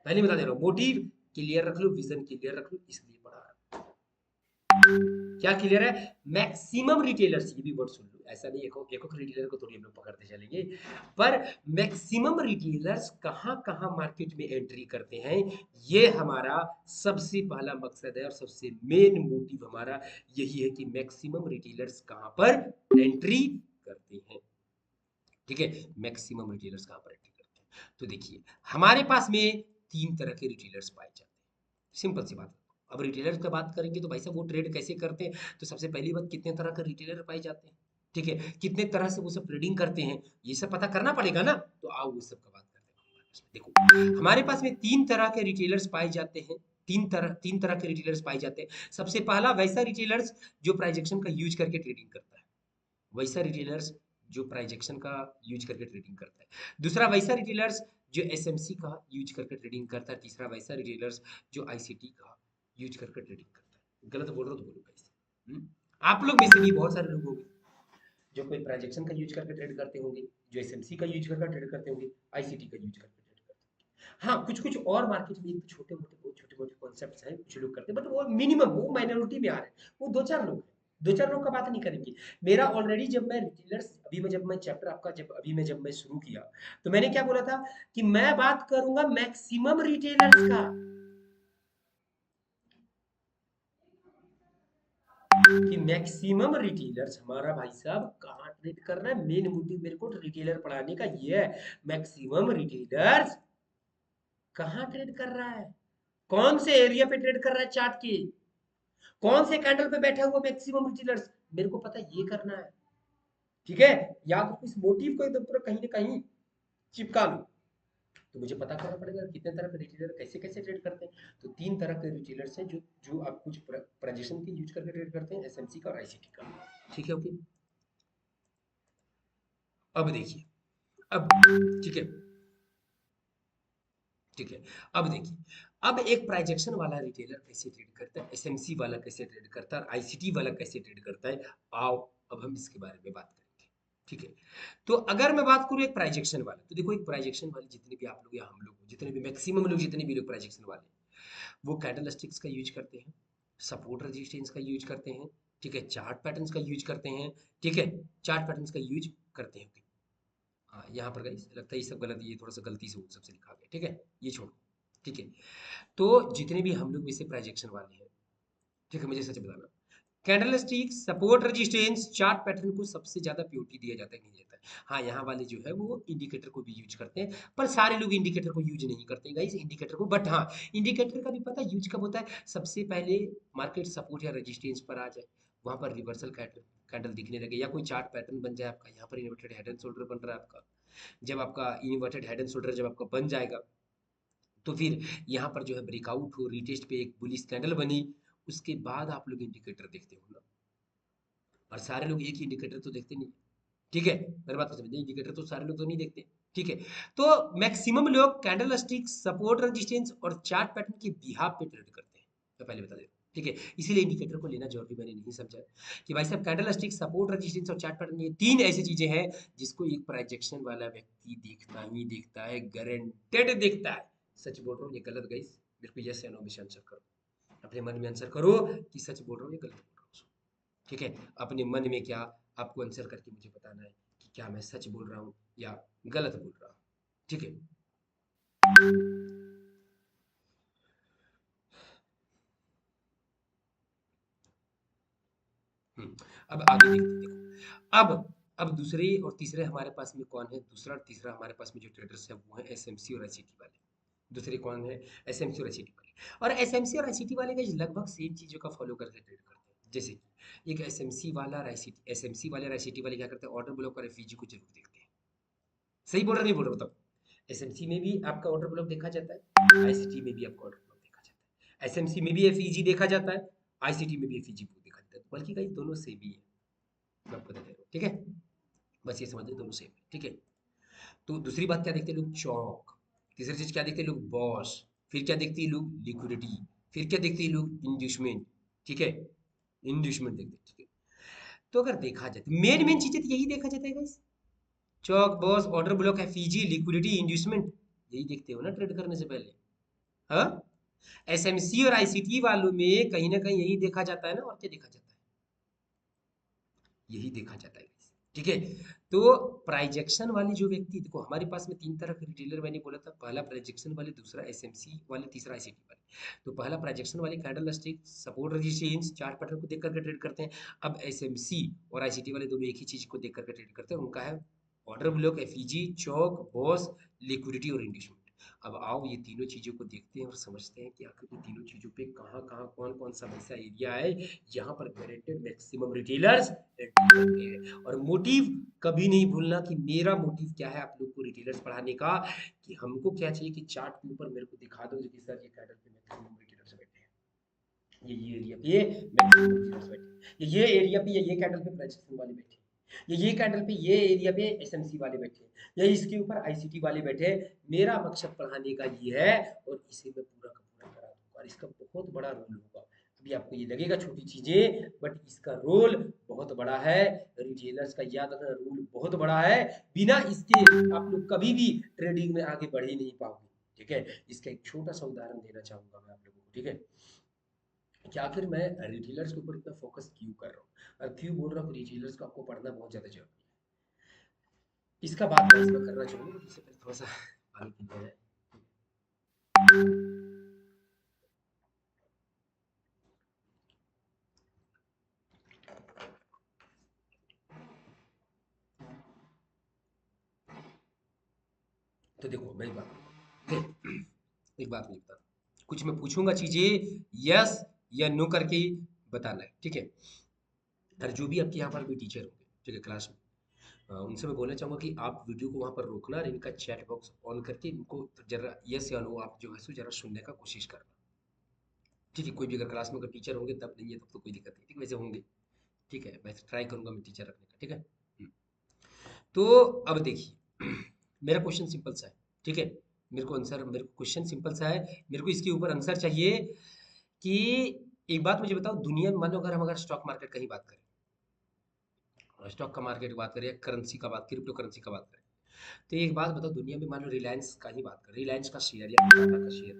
पहले बता दे रहा हूँ, मोटिव क्लियर रख लो, विजन क्लियर रख लो, इसलिए पढ़ा रहा हूँ। क्या क्लियर है, मैक्सिमम रिटेलर्स, ये भी वर्ड सुन लो, ऐसा नहीं एक एक रिटेलर को थोड़ी हम लोग पकड़ते चलेंगे, पर मैक्सिमम रिटेलर्स कहाँ कहाँ मार्केट में एंट्री करते हैं, ये हमारा सबसे पहला मकसद है और सबसे मेन मोटिव हमारा यही है कि मैक्सिमम रिटेलर्स कहाँ पर एंट्री करते हैं, ठीक है। मैक्सिमम रिटेलर्स कहाँ पर एंट्री करते हैं, तो देखिए हमारे पास में तीन तरह के रिटेलर्स पाए जाते हैं, सिंपल सी बात है। अब रिटेलर्स का बात करेंगे तो भाई साहब वो ट्रेड कैसे करते हैं, तो सबसे पहली बात कितने तरह के रिटेलर पाए जाते हैं, ठीक है, कितने तरह से वो सब ट्रेडिंग करते हैं, ये सब पता करना पड़ेगा ना। तो आओ उस सब का बात करते हैं। देखो हमारे पास में तीन तरह के रिटेलर्स पाए जाते हैं, तीन तरह के रिटेलर्स पाए जाते हैं। सबसे पहला वैसा रिटेलर्स जो प्राइजेक्शन का यूज करके ट्रेडिंग करता है, वैसा रिटेलर्स जो प्राइजेक्शन का यूज करके ट्रेडिंग करता है। दूसरा वैसा रिटेलर्स जो एसएमसी का यूज करके ट्रेडिंग करता है। तीसरा वैसा रिटेलर्स जो आईसीटी का यूज करके ट्रेडिंग करता है। गलत बोल रहा हूँ तो बोलो कैसे, आप लोग में से भी बहुत सारे लोग होंगे जो कोई प्राइजेक्शन का यूज करके ट्रेड करते होंगे, जो एसएमसी का यूज करके ट्रेड करते होंगे, आईसीटी का यूज करके ट्रेड करते होंगे। हाँ कुछ कुछ और मार्केट में छोटे मोटे बहुत छोटे मोटे कॉन्सेप्ट हैं, कुछ लोग करते हैं, बट वो मिनिमम, वो माइनॉरिटी में आ रहे हैं, वो दो चार लोग हैं, दो चार लोग का बात नहीं करेंगे। मेरा ऑलरेडी जब मैं रिटेलर्स, अभी मैं जब मैं चैप्टर आपका जब अभी मैं जब मैं शुरू किया, तो मैंने क्या बोला था कि मैं बात करूंगा मैक्सिमम रिटेलर्स का, कि मैक्सिमम रिटेलर्स हमारा भाई साहब कहाँ ट्रेड कर रहा है। मेन मोटिव मेरे को रिटेलर पढ़ाने का ये है, मैक्सिमम रिटेलर्स कहाँ ट्रेड कर रहा है, कौन से एरिया पे ट्रेड कर रहा है चार्ट के, कौन से कैंडल पे बैठा हुआ मैक्सिमम रिटेलर्स, मेरे को पता ये करना है, ठीक है। या तो इस मोटिव को एकदम पूरा कहीं ना कहीं चिपका लो, तो मुझे पता करना पड़ेगा कितने तरह के रिटेलर कैसे कैसे ट्रेड करते हैं। तो तीन तरह के रिटेलर्स हैं जो जो आप कुछ प्राइजेशन के यूज करके ट्रेड करते हैं, एसएमसी का और आईसीटी का, ठीक है। ओके, अब देखिए, अब ठीक है, ठीक है, अब देखिए अब एक प्राइजेक्शन वाला रिटेलर कैसे ट्रेड करता है, एसएमसी वाला कैसे ट्रेड करता है और आईसीटी वाला कैसे ट्रेड करता है, आओ अब हम इसके बारे में बात करेंगे। ठीक है, तो अगर मैं बात करूं एक प्राइजेक्शन वाला, तो देखो एक प्राइजेक्शन वाले जितने भी आप लोग या हम लोग जितने भी मैक्सिमम लोग जितने भी लोग प्राइजेक्शन वाले वो कैंडल स्टिक्स का यूज करते हैं, सपोर्ट रेजिस्टेंस का यूज करते हैं, ठीक है, चार्ट पैटर्न्स का यूज करते हैं, ठीक है, चार्ट पैटर्न्स का यूज करते हैं। हाँ यहाँ पर गाइस लगता है ये सब गलत, ये थोड़ा सा गलती से सबसे लिखा गया, ठीक है, ये छोड़ो। ठीक है, तो जितने भी हम लोग में से प्राइजेक्शन वाले हैं, ठीक है, मुझे सच बताना, candle stick support resistance chart pattern को सबसे ज्यादा प्योरिटी दिया जाता है कि नहीं जाता है। हाँ यहाँ वाले जो है वो इंडिकेटर को भी यूज करते हैं, पर सारे लोग इंडिकेटर को यूज नहीं करते गाइस इंडिकेटर को, बट हाँ इंडिकेटर का भी पता है यूज कब होता है, सबसे पहले मार्केट सपोर्ट या रेजिस्टेंस पर आ जाए, वहां पर रिवर्सल कैंडल दिखने लगे या कोई चार्ट पैटर्न बन जाए आपका, यहाँ पर इन्वर्टेड हेड एंड शोल्डर बन रहा है आपका, जब आपका इन्वर्टेड हेड एंड शोल्डर जब आपका बन जाएगा तो फिर यहाँ पर जो है ब्रेकआउट हो, रिटेस्ट पे एक बुलिश कैंडल बनी, उसके बाद आप लोग इंडिकेटर देखते हो ना, और सारे लोग एक ही इंडिकेटर तो देखते नहीं। ठीक है, मेरी बात को समझिए, इंडिकेटर तो सारे लोग तो नहीं देखते। ठीक है, तो मैक्सिमम लोग कैंडल स्टिक सपोर्ट रेजिस्टेंस और चार्ट पैटर्न के बिहाफ पे ट्रेड करते हैं, मैं पहले बता देता हूँ। ठीक है, इसीलिए इंडिकेटर को लेना जरूरी मैंने नहीं समझा कि भाई साहब कैंडल स्टिक सपोर्ट रेजिस्टेंस और चार्ट पैटर्न ये तीन ऐसी चीजें हैं जिसको एक प्रोजेक्शन वाला व्यक्ति देखता ही देखता है, गारंटेड देखता है। सच बोल रहा हूँ ये गलत गाइस, मेरे को यस या नो में आंसर करो, अपने मन में आंसर करो कि सच बोल रहा हूँ ये गलत बोल रहा हूँ। ठीक है, अपने मन में क्या आपको आंसर करके मुझे बताना है कि क्या मैं सच बोल रहा हूँ या गलत बोल रहा हूँ। ठीक है, अब आगे देखते हैं, देखो अब दूसरे और तीसरे हमारे पास में कौन है, दूसरा और तीसरा हमारे पास में जो ट्रेडर्स है वो है एसएमसी और आईसीटी वाले। दूसरे कौन है, एसएमसी और आईसीटी वाले, और एसएमसी और आईसीटी वाले का लगभग सेम चीजों का फॉलो करके ट्रेड करते हैं। जैसे कि एक एसएमसी वाला और आईसीटी, एसएमसी वाले और आईसीटी वाले क्या करते हैं, ऑर्डर ब्लॉक और एफईजी को जरूर देखते हैं। सही बोल रहा नहीं बोल रहा बताओ, एसएमसी में भी आपका ऑर्डर ब्लॉक देखा जाता है, आईसीटी में भी आपका ऑर्डर ब्लॉक देखा जाता है, एसएमसी में भी एफईजी देखा जाता है, आईसीटी में भी एफईजी देखा जाता है, बल्कि कई दोनों सेम ही है, मैं आपको बता दे रहा हूँ। ठीक है, बस ये समझ लें दोनों सेम है। ठीक है, तो दूसरी बात क्या देखते हैं लोग, चौक, तीसरी चीज क्या देखते हैं लोग, बॉस, फिर क्या देखते हैं लोग, लिक्विडिटी, फिर क्या देखते हैं लोग, इंड्यूसमेंट। ठीक है, इंड्यूसमेंट देखते हैं। ठीक है, तो अगर देखा जाए तो मेन मेन चीजें तो यही देखा जाता है गाइस, चौक, बॉस, ऑर्डर ब्लॉक, एफईजी, लिक्विडिटी, इंड्यूसमेंट, यही देखते हो ना ट्रेड करने से पहले। हाँ, एसएमसी और आईसीटी वालों में कहीं ना कहीं यही देखा जाता है ना, और क्या देखा जाता है, यही देखा जाता है। ठीक है, तो प्राइजेक्शन वाले जो व्यक्ति, देखो हमारे पास में तीन तरह के रिटेलर मैंने बोला था, पहला प्राइजेक्शन वाले, दूसरा एसएमसी वाले, तीसरा आईसीटी वाले। तो पहला प्राइजेक्शन वाले candle stick support resistance chart pattern को देख करके ट्रेड करते हैं। अब एसएमसी और आईसीटी वाले दोनों एक ही चीज को देख करके ट्रेड करते हैं, उनका है ऑर्डर ब्लॉक, एफईजी, चौक, बॉस, लिक्विडिटी और इंडिशमेंट। अब आओ ये तीनों चीजों को देखते हैं और समझते हैं कि आखिर इन तीनों चीजों पे कहाँ कहाँ कौन कौन सा ऐसा एरिया है यहाँ पर गारंटेड मैक्सिमम रिटेलर्स एंट्री करते हैं। और मोटिव कभी नहीं भूलना कि मेरा मोटिव क्या है आप लोग को रिटेलर्स पढ़ाने का, कि हमको क्या चाहिए कि चार्ट के ऊपर मेरे को दिखा दो कि सर ये कैंडल पे मैक्सिमम रिटेलर्स बैठे हैं, ये एरिया पे मैक्सिमम रिटेलर्स बैठे हैं, ये एरिया पे ये कैंडल पे प्राइसेस वाले बैठे हैं, ये कैंडल पे ये एरिया पे एसएमसी वाले बैठे हैं, या इसके ऊपर आईसीटी वाले बैठे हैं। मेरा मकसद पढ़ाने का ये है और इसे मैं पूरा का पूरा करा दूंगा, और इसका बहुत बड़ा रोल होगा। अभी आपको ये लगेगा छोटी चीजें, बट इसका रोल बहुत बड़ा है, रिटेलर्स का याद रखना रोल बहुत बड़ा है, बिना इसके आप लोग कभी भी ट्रेडिंग में आगे बढ़ ही नहीं पाओगे। ठीक है, इसका एक छोटा सा उदाहरण देना चाहूंगा मैं आप लोगों को। ठीक है, कि आखिर मैं रिटेलर्स के ऊपर इतना फोकस क्यों कर रहा हूँ और क्यों बोल रहा हूँ रिटेलर्स को आपको पढ़ना बहुत ज्यादा जरूरी है, इसका बात मैं इसमें करना चाहूंगा, इससे पहले थोड़ा सा पानी पीते हैं। तो देखो मेरी बात एक बात नहीं बता, कुछ मैं पूछूंगा चीजें, यस या नो करके बताना है। ठीक है, और जो भी आपके यहाँ पर भी टीचर होंगे, ठीक है, क्लास में, उनसे मैं बोलना चाहूंगा कि आप वीडियो को वहां पर रोकना और इनका चैट बॉक्स ऑन करके इनको जरा यस या नो आप जो है सो जरा सुनने का कोशिश करना। ठीक है, कोई भी अगर क्लास में अगर टीचर होंगे तब नहीं है, तब तो कोई दिक्कत नहीं, ठीक है, वैसे होंगे। ठीक है, मैं ट्राई करूंगा मैं टीचर रखने का। ठीक है, तो अब देखिए मेरा क्वेश्चन सिंपल सा है। ठीक है, मेरे को क्वेश्चन सिंपल सा है, मेरे को इसके ऊपर आंसर चाहिए कि एक बात मुझे बताओ, दुनिया में मान लो अगर स्टॉक मार्केट का ही बात करें, स्टॉक का मार्केट की बात करें या करेंसी का बात, क्रिप्टो करेंसी का बात करें, तो एक बात बताओ, दुनिया में मान लो रिलायंस का ही बात करें, रिलायंस का शेयर या टाटा का शेयर,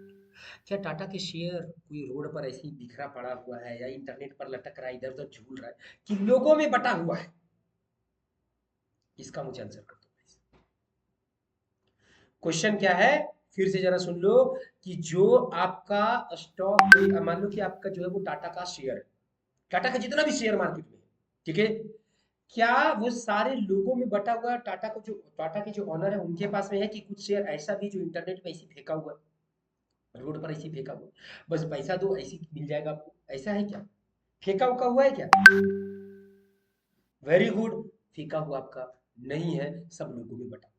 क्या टाटा के शेयर कोई रोड पर ऐसे ही बिखरा पड़ा हुआ है या इंटरनेट पर लटक रहा है, इधर उधर झूल रहा है, कि लोगों में बटा हुआ है? इसका मुझे आंसर कर दो। क्वेश्चन क्या है, फिर से जरा सुन लो, कि जो आपका स्टॉक, मान लो कि आपका जो है वो टाटा का शेयर है, टाटा का जितना भी शेयर मार्केट में है, ठीक है, क्या वो सारे लोगों में बटा हुआ है? टाटा के जो ऑनर है उनके पास में है, कि कुछ शेयर ऐसा भी जो इंटरनेट पे ऐसे फेंका हुआ है, रोड पर ऐसे फेंका हुआ है, बस पैसा दो ऐसे मिल जाएगा आपको, ऐसा है क्या? फेंका उका हुआ है क्या? वेरी गुड, फेंका हुआ आपका नहीं है, सब लोगों में बटा।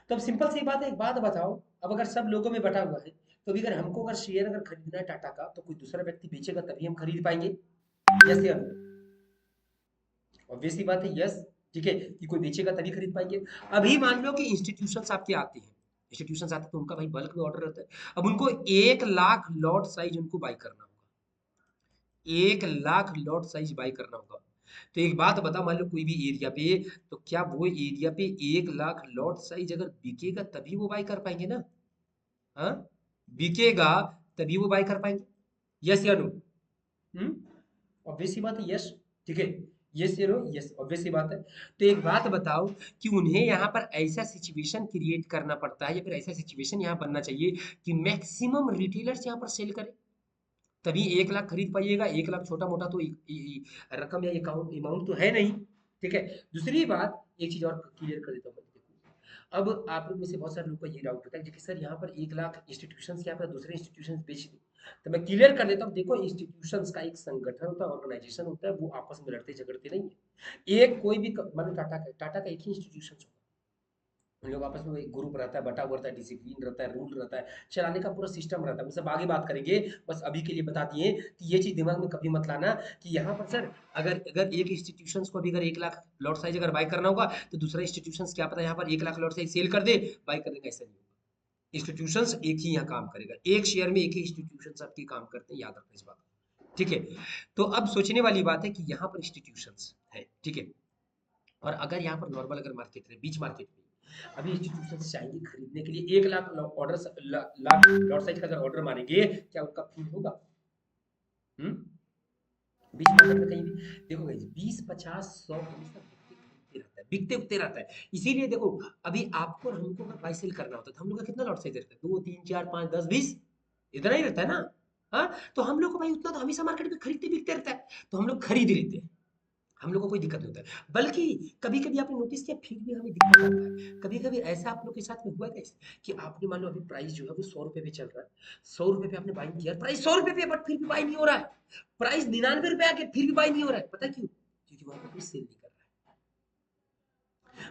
तो अब सिंपल सी बात है, एक बात बताओ, अब अगर सब लोगों में बटा हुआ है, तो अभी अगर हमको अगर शेयर अगर खरीदना है टाटा का, तो कोई दूसरा व्यक्ति बेचेगा तभी हम खरीद पाएंगे? यस या नो? ऑब्वियस सी बात है, यस। ठीक है, कि कोई बेचेगा तभी खरीद पाएंगे। अभी मान लो कि इंस्टीट्यूशंस आपके आते हैं, इंस्टीट्यूशंस आते हैं तो उनका भाई बल्क में ऑर्डर रहता है, अब उनको 1 लाख लॉट साइज उनको बाई करना होगा, 1 लाख लॉट साइज बाई करना होगा। तो एक बात बता, मान लो कोई भी एरिया पे, तो क्या वो एरिया पे 1 लाख लॉट साइज अगर बिकेगा तभी वो बाई कर पाएंगे ना? हाँ, बिकेगा तभी वो बाई कर पाएंगे। यस या नो? हम्म, ऑब्वियस सी बात है, यस। ठीक है, यस या नो? यस, ऑब्वियस सी बात है। तो एक बात बताओ, कि उन्हें यहाँ पर ऐसा सिचुएशन क्रिएट करना पड़ता है या फिर ऐसा सिचुएशन यहाँ बनना चाहिए कि मैक्सिमम रिटेलर्स यहाँ पर सेल करें, तभी 1 लाख खरीद पाइएगा। 1 लाख छोटा मोटा तो रकम या अकाउंट अमाउंट तो है नहीं। ठीक है, दूसरी बात, एक चीज और क्लियर कर देता हूँ मैं, देखो, अब आप लोग में से बहुत सारे लोग का ये डाउट होता है कि सर यहाँ पर 1 लाख इंस्टीट्यूशन क्या पर दूसरे इंस्टीट्यूशन बेच दें, तो मैं क्लियर कर देता हूँ, देखो इंस्टीट्यूशंस का एक संगठन होता है, ऑर्गेनाइजेशन होता है, वो आपस में लड़ते झगड़ते नहीं है। एक कोई भी मतलब टाटा का एक ही इंस्टीट्यूशन होता है, उन लोग आपस में एक ग्रुप रहता है, बटा हुआ रहता है, डिसिप्लिन रहता है, रूल रहता है, चलाने का पूरा सिस्टम रहता है, वो सब आगे बात करेंगे। बस अभी के लिए बता दिए कि ये चीज दिमाग में कभी मत लाना, कि यहाँ पर सर अगर अगर एक इंस्टीट्यूशन को अभी अगर 1 लाख लॉट साइज अगर बाय करना होगा, तो दूसरा इंस्टीट्यूशन क्या पता यहाँ पर 1 लाख लॉट साइज सेल कर दे, बाय करने का ऐसा नहीं होगा। इंस्टीट्यूशंस एक ही यहाँ काम करेगा, एक शेयर में एक ही इंस्टीट्यूशन आपकी काम करते हैं, याद रखना इस बात को। ठीक है, तो अब सोचने वाली बात है कि यहाँ पर इंस्टीट्यूशंस है, ठीक है, और अगर यहाँ पर नॉर्मल अगर मार्केट है, बीच मार्केट में अभी इंस्टीट्यूशन चाहेंगे खरीदने के लिए, 1 lakh order, lakh lot size का अगर ऑर्डर मारेंगे, क्या उनका फील होगा? हम्म, बीच मार्केट में कहीं भी देखो गाइस, 20 50 100 हमेशा बिकते उगते रहता है। इसीलिए देखो, अभी आपको और हमको अगर बाई सेल करना होता है, तो हम लोग का कितना लॉट साइज रहता है? 2 3 4 5 10 20, इतना ही रहता है ना? हाँ, तो हम लोग को भाई उतना तो हमेशा मार्केट में खरीदते बिकते रहता है, तो हम लोग खरीद लेते हैं, हम लोग को कोई दिक्कत नहीं होता है। बल्कि कभी-कभी आपने नोटिस किया, फिर भी हमें दिक्कत आता है। कभी-कभी ऐसा आप लोग के साथ में हुआ है कैसे, कि आपने मान लो अभी प्राइस जो है वो ₹100 पे चल रहा है। ₹100 पे आपने बाइंग किया, प्राइस ₹100 पे है, बट फिर भी बाय नहीं हो रहा है। प्राइस ₹99 आ गया, फिर भी बाय नहीं हो रहा है। पता है क्यों? क्योंकि वहाँ पे कोई सेल नहीं कर रहा है।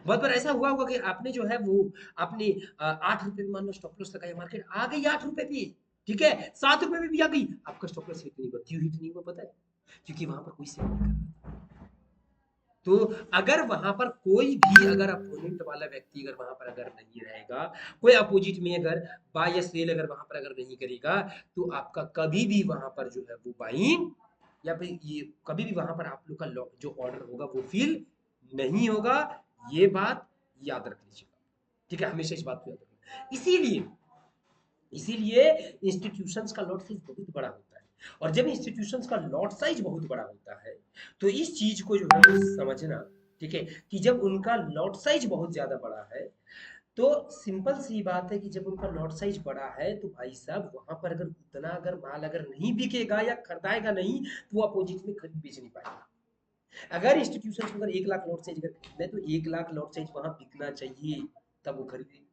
बहुत बार ऐसा हुआ होगा कि आपने जो है वो आपने ₹8 में मान लो स्टॉप लॉस लगाया, मार्केट आ गई ₹8 पे, ठीक है? ₹7 में भी आ गई, आपका स्टॉप लॉस हिट नहीं हुआ। क्यों हिट नहीं हुआ पता है? क्योंकि वहाँ पर कोई सेल नहीं कर रहा था। तो अगर वहां पर कोई भी अगर अपोनेंट वाला व्यक्ति अगर वहां पर अगर नहीं रहेगा, कोई अपोजिट में अगर बाय या सेल अगर वहां पर अगर नहीं करेगा, तो आपका कभी भी वहां पर जो है वो बाइंग या फिर ये कभी भी वहां पर आप लोग का जो ऑर्डर होगा वो फिल नहीं होगा। ये बात याद रख लीजिएगा, ठीक है, हमेशा इस बात को याद रखना। इसीलिए इसीलिए इंस्टीट्यूशंस का लॉट साइज बहुत बड़ा होता है, और जब इंस्टीट्यूशंस का लॉट साइज बहुत बड़ा होता है, तो इस चीज को जो है वो समझना, ठीक है, कि जब उनका लॉट साइज बहुत ज्यादा बड़ा है, तो सिंपल सी बात है कि जब उनका लॉट साइज बड़ा है, तो भाई साहब वहां पर अगर उतना अगर माल अगर नहीं बिकेगा या खरीदाएगा नहीं, तो वो अपोजिट में खरीद बेच नहीं पाएगा। अगर इंस्टीट्यूशन अगर 1 लाख लॉट साइज अगर खरीदना है, तो 1 लाख लॉट साइज वहां बिकना चाहिए, तब वो खरीदे।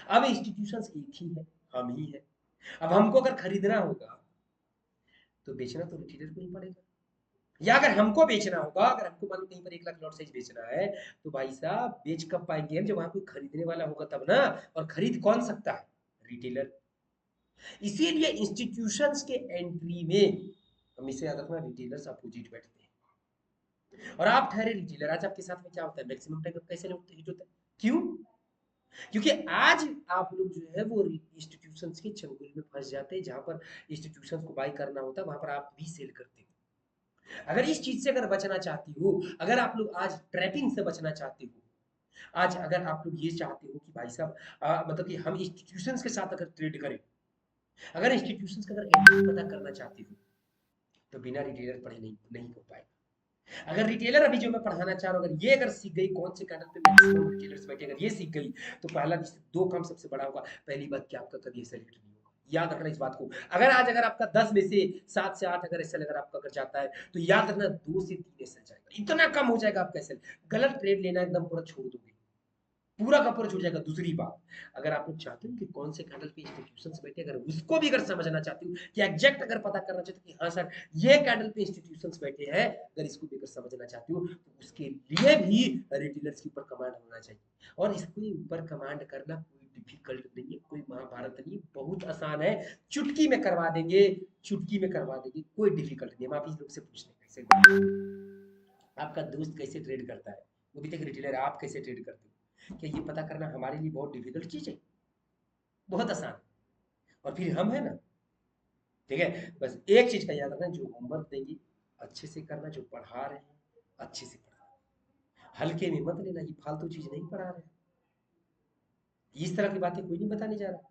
अब इंस्टीट्यूशंस एक ही है, हम ही है। अब हमको अगर खरीदना होगा, तो बेचना तो रिटेलर को ही पड़ेगा, या अगर हमको बेचना होगा, अगर हमको मान लो कहीं पर 1 लाख लॉट साइज बेचना है, तो भाई साहब बेच कब पाएंगे हम? जब वहां कोई खरीदने वाला होगा तब ना। और खरीद कौन सकता है? रिटेलर। इसीलिए इंस्टीट्यूशंस के एंट्री में हमेशा याद रखना, रिटेलर्स अपोजिट बैठते हैं, और आप ठहरे रिटेलर। आज आपके साथ में क्या होता है, मैक्सिमम टाइम कैसे हिट होता है? क्यों? क्योंकि आज आप लोग जो है वो इंस्टीट्यूशंस के चंगुल में फंस जाते हैं, जहां पर इंस्टीट्यूशंस को बाय करना होता है वहां पर आप भी सेल करते हो। अगर इस चीज से अगर बचना चाहती हो, अगर आप लोग आज ट्रैपिंग से बचना चाहते हो, आज अगर आप लोग ये चाहते हो कि भाई साहब मतलब कि हम इंस्टीट्यूशंस के साथ अगर ट्रेड करें, अगर इंस्टीट्यूशंस का अगर एडमिट पता करना चाहती हो, तो बिना रिटेलर पढ़े नहीं नहीं हो पाएगा। अगर रिटेलर अभी जो मैं पढ़ाना चाह रहा हूँ, अगर ये अगर सीख गई कौन से कैंडल पे मैक्सिमम रिटेलर्स बैठे, अगर ये सीख गई, तो पहला दो काम सबसे बड़ा होगा। पहली बात कि आपका कभी सेलेक्ट नहीं होगा, याद रखना इस बात को। अगर आज अगर आपका 10 में से 7 से 8 अगर एसएल अगर आपका अगर जाता है, तो याद रखना 2 से 3 एसएल जाएगा, इतना कम हो जाएगा आपका एसएल। गलत ट्रेड लेना एकदम पूरा छोड़ दोगे, पूरा का पूरा छूट जाएगा। दूसरी बात, अगर आप लोग चाहते हो कि कौन से कैंडल पे इंस्टीट्यूशंस बैठे, अगर उसको भी अगर समझना चाहते हो कि एग्जैक्ट अगर पता करना चाहते हो कि हाँ सर ये कैंडल पे इंस्टीट्यूशंस बैठे हैं, अगर इसको भी अगर समझना चाहते हो, तो उसके लिए भी रिटेलर्स के ऊपर कमांड होना चाहिए। और इसके ऊपर कमांड करना कोई डिफिकल्ट नहीं है, कोई महाभारत नहीं है, बहुत आसान है। चुटकी में करवा देंगे, चुटकी में करवा देंगे, कोई डिफिकल्ट नहीं है। आप इस लोग से पूछ लें कैसे आपका दोस्त कैसे ट्रेड करता है, वो भी तो एक रिटेलर है, आप कैसे ट्रेड करते हो, क्या ये पता करना हमारे लिए बहुत डिफिकल्ट चीज है? बहुत आसान है। और फिर हम है ना, ठीक है, बस एक चीज का याद रखना, जो होमवर्क देंगे अच्छे से करना, जो पढ़ा रहे हैं अच्छे से पढ़ा, हल्के में मत लेना, ये फालतू चीज नहीं पढ़ा रहे हैं। इस तरह की बातें कोई नहीं बताने जा रहा।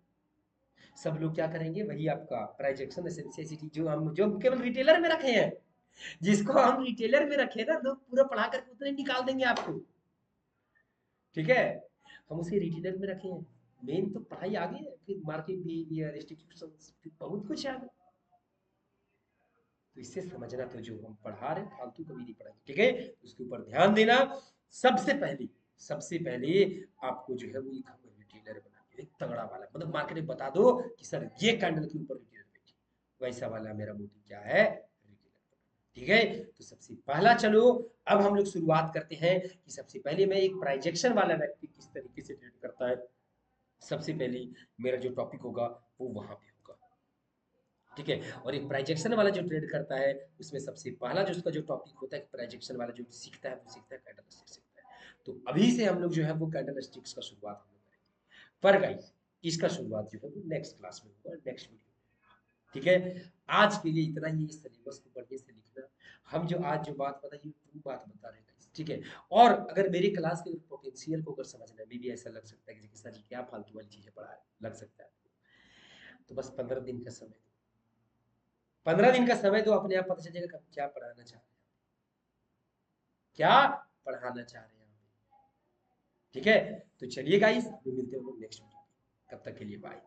सब लोग क्या करेंगे, वही आपका प्राइजेक्शन एसेंशियलिटी जो हम केवल रिटेलर में रखे हैं, जिसको हम रिटेलर में रखे ना, लोग पूरा पढ़ा करके उतने निकाल देंगे आपको, ठीक है। हम उसे रिटेलर में रखे हैं, मेन तो पढ़ाई आगे है, फिर मार्केट बिहेवियर, इंस्टीट्यूशंस, फिर बहुत कुछ आगे। तो इससे समझना, तो जो हम पढ़ा रहे हैं फालतू कभी नहीं पढ़ाएंगे, ठीक है, उसके ऊपर ध्यान देना। सबसे पहले, सबसे पहले आपको जो है वो एक रिटेलर बना के एक तगड़ा वाला, मतलब मार्केट में बता दो कि सर ये कैंडल के ऊपर रिटेलर बैठी, वैसा वाला मेरा मोटिव क्या है, रिटेलर बना, ठीक है। तो सबसे पहला चलो, अब हम लोग शुरुआत करते हैं कि सबसे पहले मैं एक प्राइजेक्शन वाला व्यक्ति किस तरीके से ट्रेड करता है। सबसे पहले मेरा जो टॉपिक होगा वो वहां पे होगा, ठीक है। और एक प्राइजेक्शन वाला जो ट्रेड करता है, उसमें सबसे पहला जो उसका जो टॉपिक होता है, प्राइजेक्शन वाला जो सीखता है वो सीखता है कैंडल स्टिक सीखता है। तो अभी से हम लोग जो है वो कैंडल स्टिक्स का शुरुआत हम लोग करेंगे, पर गाइस इसका शुरुआत जो है वो नेक्स्ट क्लास में होगा, नेक्स्ट वीडियो, ठीक है। आज के लिए इतना ही, इस सिलेबस को बढ़िया से लिखना। हम जो आज जो बात बताई ट्रू बात बता रहे हैं guys, ठीक है। और अगर मेरी क्लास के पोटेंशियल को अगर समझना है, मे भी ऐसा लग सकता है कि सर जी क्या फालतू वाली चीजें पढ़ा रहे लग सकता है, तो बस 15 दिन का समय दो, 15 दिन का समय दो, अपने आप पता चल जाएगा क्या पढ़ाना चाह रहे हैं, क्या पढ़ाना चाह रहे हैं, ठीक है। तो चलिए गाइस, मिलते हैं हम लोग नेक्स्ट वीडियो में, तब तक के लिए बाय।